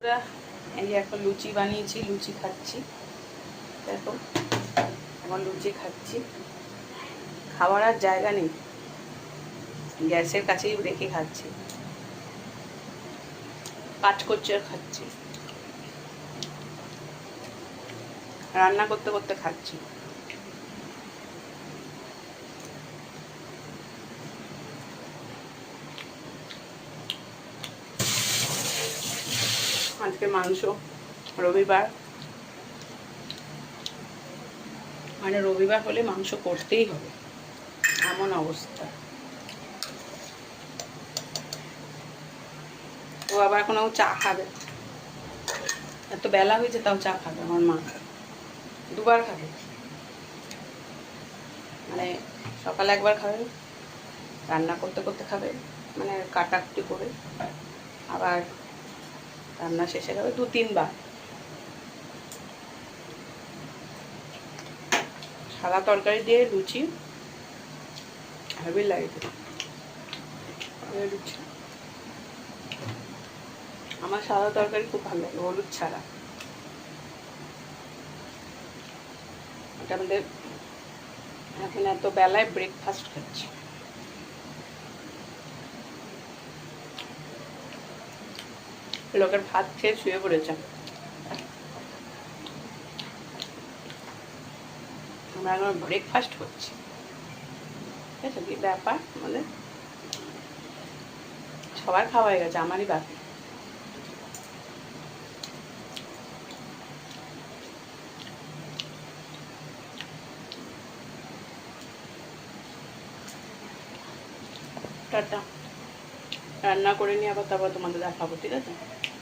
এই যে এখন লুচি বানিয়েছি, লুচি খাচ্ছি। দেখো এখন লুচি খাচ্ছি, খাওয়ার আর জায়গা নেই, গ্যাসের কাছেই রেখে খাচ্ছি, কাজ করছে আর খাচ্ছি, রান্না করতে করতে খাচ্ছি। আজকে মাংস, রবিবার, মানে রবিবার হলে মাংস করতেই হবে, এমন অবস্থা। ও আবার এখন চা খাবে, এত বেলা হয়েছে তাও চা খাবে আমার মা, দুবার খাবে, মানে সকালে একবার খাবে, রান্না করতে করতে খাবে, মানে কাটাকুটি করে, আবার রান্না শেষে খাবে, 2-3 বার। সাদা তরকারি দিয়ে লুচি হেভি লাগে লুচি। আমার সাদা তরকারি খুব ভালো লাগে, হলুদ ছাড়া। এটা আমাদের এখন এত বেলায় ব্রেকফাস্ট খাচ্ছি। লোকের ভাত খেয়ে শুয়ে পড়েছে, আমরা এখন ব্রেকফাস্ট করছি। ঠিক আছে, কি ব্যাপার, মানে সবার খাওয়া হয়ে গেছে, আমারই বাকি। টাটা, রান্না করে নিয়ে আবার তারপর তোমাদের দেখাবো, ঠিক আছে।